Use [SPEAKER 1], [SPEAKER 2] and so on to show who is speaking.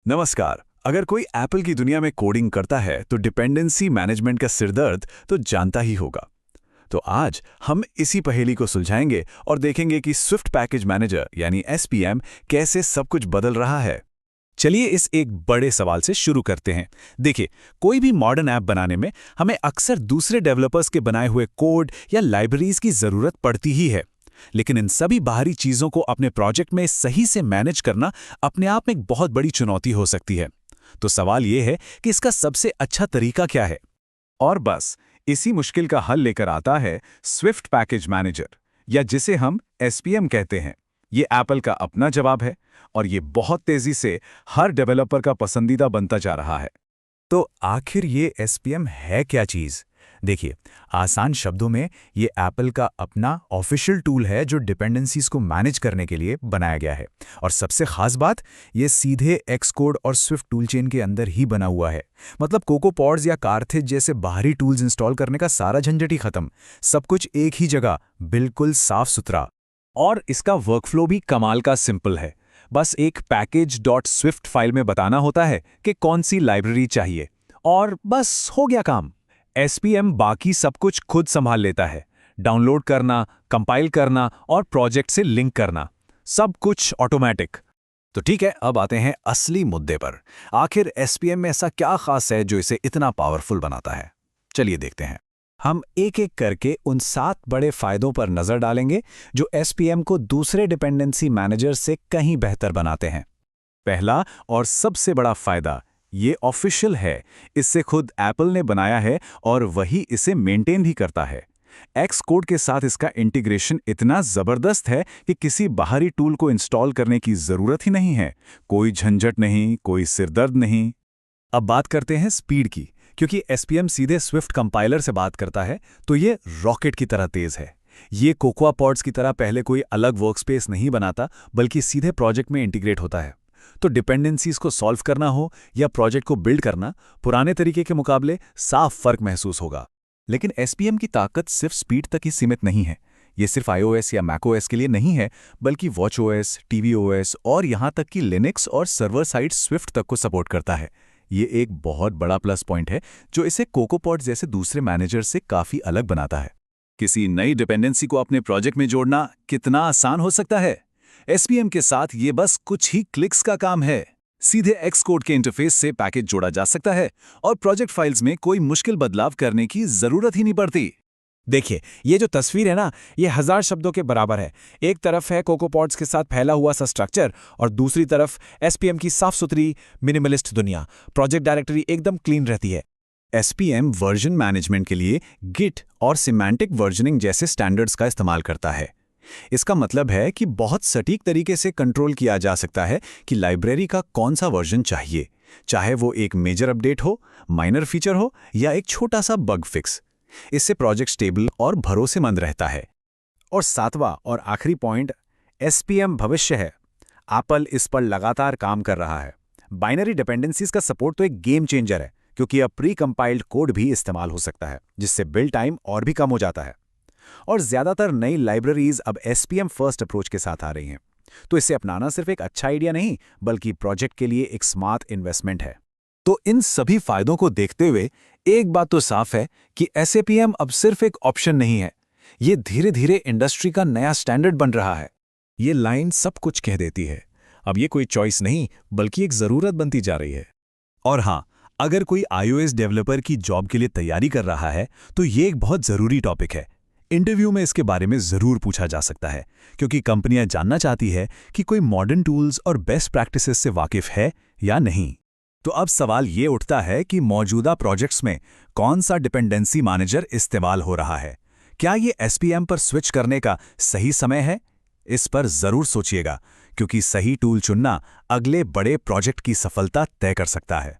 [SPEAKER 1] नमस्कार। अगर कोई एप्पल की दुनिया में कोडिंग करता है तो डिपेंडेंसी मैनेजमेंट का सिरदर्द तो जानता ही होगा। तो आज हम इसी पहेली को सुलझाएंगे और देखेंगे कि स्विफ्ट पैकेज मैनेजर यानी एसपीएम कैसे सब कुछ बदल रहा है।
[SPEAKER 2] चलिए इस एक बड़े सवाल से शुरू करते हैं। देखिए, कोई भी मॉडर्न ऐप बनाने में हमें अक्सर दूसरे डेवलपर्स के बनाए हुए कोड या लाइब्रेरीज की जरूरत पड़ती ही है। लेकिन इन सभी बाहरी चीजों को अपने प्रोजेक्ट में सही से मैनेज करना अपने आप में एक बहुत बड़ी चुनौती हो सकती है। तो सवाल यह है कि इसका सबसे अच्छा तरीका क्या है।
[SPEAKER 1] और बस इसी मुश्किल का हल लेकर आता है स्विफ्ट पैकेज मैनेजर, या जिसे हम एसपीएम कहते हैं। ये एप्पल का अपना जवाब है और ये बहुत तेजी से हर डेवलपर का पसंदीदा बनता जा रहा है।
[SPEAKER 2] तो आखिर ये एसपीएम है क्या चीज? देखिए, आसान शब्दों में ये एप्पल का अपना ऑफिशियल टूल है जो डिपेंडेंसीज को मैनेज करने के लिए बनाया गया है। और सबसे खास बात, ये सीधे एक्सकोड और स्विफ्ट टूल चेन के अंदर ही बना हुआ है। मतलब कोकोपॉड्स या कारथेज जैसे बाहरी टूल्स इंस्टॉल करने का सारा झंझट ही खत्म। सब कुछ एक ही जगह, बिल्कुल साफ सुथरा।
[SPEAKER 1] और इसका वर्कफ्लो भी कमाल का सिंपल है। बस एक package.swift फाइल में बताना होता है कि कौन सी लाइब्रेरी चाहिए, और बस हो गया काम। एसपीएम बाकी सब कुछ खुद संभाल लेता है। डाउनलोड करना, कंपाइल करना और प्रोजेक्ट से लिंक करना, सब कुछ ऑटोमेटिक।
[SPEAKER 2] तो ठीक है, अब आते हैं असली मुद्दे पर। आखिर एसपीएम में ऐसा क्या खास है जो इसे इतना पावरफुल बनाता है? चलिए देखते हैं। हम एक एक करके उन 7 बड़े फायदों पर नजर डालेंगे जो एसपीएम को दूसरे डिपेंडेंसी मैनेजर से कहीं बेहतर बनाते हैं।
[SPEAKER 1] पहला और सबसे बड़ा फायदा, ये ऑफिशियल है। इससे खुद एप्पल ने बनाया है और वही इसे मेंटेन भी करता है। एक्स कोड के साथ इसका इंटीग्रेशन इतना जबरदस्त है कि किसी बाहरी टूल को इंस्टॉल करने की जरूरत ही नहीं है। कोई झंझट नहीं, कोई सिरदर्द नहीं।
[SPEAKER 2] अब बात करते हैं स्पीड की। क्योंकि एसपीएम सीधे स्विफ्ट कंपाइलर से बात करता है, तो ये रॉकेट की तरह तेज है। ये कोकोआ पॉड्स की तरह पहले कोई अलग वर्कस्पेस नहीं बनाता, बल्कि सीधे प्रोजेक्ट में इंटीग्रेट होता है। तो डिपेंडेंसीज को सॉल्व करना हो या प्रोजेक्ट को बिल्ड करना, पुराने तरीके के मुकाबले साफ फर्क महसूस होगा। लेकिन एसपीएम की ताकत सिर्फ स्पीड तक ही सीमित नहीं है। ये सिर्फ आईओएस या मैकओएस के लिए नहीं है, बल्कि वॉचओएस, टीवीओएस और यहां तक कि लिनक्स और सर्वर साइड स्विफ्ट तक को सपोर्ट करता है। ये एक बहुत बड़ा प्लस पॉइंट है जो इसे कोकोपॉड जैसे दूसरे मैनेजर से काफी अलग बनाता है।
[SPEAKER 1] किसी नई डिपेंडेंसी को अपने प्रोजेक्ट में जोड़ना कितना आसान हो सकता है। एसपीएम के साथ ये बस कुछ ही क्लिक्स का काम है। सीधे एक्सकोड के इंटरफेस से पैकेज जोड़ा जा सकता है और प्रोजेक्ट फाइल्स में कोई मुश्किल बदलाव करने की जरूरत ही नहीं पड़ती।
[SPEAKER 2] देखिए, ये जो तस्वीर है ना, ये 1000 शब्दों के बराबर है। एक तरफ है कोकोपॉड्स के साथ फैला हुआ सा स्ट्रक्चर और दूसरी तरफ एसपीएम की साफ सुथरी मिनिमलिस्ट दुनिया। प्रोजेक्ट डायरेक्टरी एकदम क्लीन रहती है।
[SPEAKER 1] एसपीएम वर्जन मैनेजमेंट के लिए गिट और सिमेंटिक वर्जनिंग जैसे स्टैंडर्ड्स का इस्तेमाल करता है। इसका मतलब है कि बहुत सटीक तरीके से कंट्रोल किया जा सकता है कि लाइब्रेरी का कौन सा वर्जन चाहिए, चाहे वो एक मेजर अपडेट हो, माइनर फीचर हो या एक छोटा सा बग फिक्स। इससे प्रोजेक्ट स्टेबल और भरोसेमंद रहता है।
[SPEAKER 2] और 7वां और आखिरी पॉइंट, एसपीएम भविष्य है। एप्पल इस पर लगातार काम कर रहा है। बाइनरी डिपेंडेंसीज का सपोर्ट तो एक गेम चेंजर है, क्योंकि अब प्री कंपाइल्ड कोड भी इस्तेमाल हो सकता है, जिससे बिल्ड टाइम और भी कम हो जाता है। और ज्यादातर नई लाइब्रेरीज अब एसपीएम फर्स्ट अप्रोच के साथ आ रही हैं। तो इसे अपनाना सिर्फ एक अच्छा आइडिया नहीं, बल्कि प्रोजेक्ट के लिए एक स्मार्ट इन्वेस्टमेंट है।
[SPEAKER 1] तो इन सभी फायदों को देखते हुए एक बात तो साफ है कि एसपीएम अब सिर्फ एक ऑप्शन नहीं है, ये धीरे धीरे इंडस्ट्री का नया स्टैंडर्ड बन रहा है।
[SPEAKER 2] ये लाइन सब कुछ कह देती है। अब ये कोई चॉइस नहीं, बल्कि एक जरूरत बनती जा रही है।
[SPEAKER 1] और हाँ, अगर कोई आईओएस डेवलपर की जॉब के लिए तैयारी कर रहा है तो ये एक बहुत जरूरी टॉपिक है। इंटरव्यू में इसके बारे में जरूर पूछा जा सकता है, क्योंकि कंपनियां जानना चाहती है कि कोई मॉडर्न टूल्स और बेस्ट प्रैक्टिसेस से वाकिफ है या नहीं। तो अब सवाल ये उठता है कि मौजूदा प्रोजेक्ट्स में कौन सा डिपेंडेंसी मैनेजर इस्तेमाल हो रहा है। क्या ये एसपीएम पर स्विच करने का सही समय है? इस पर जरूर सोचिएगा, क्योंकि सही टूल चुनना अगले बड़े प्रोजेक्ट की सफलता तय कर सकता है।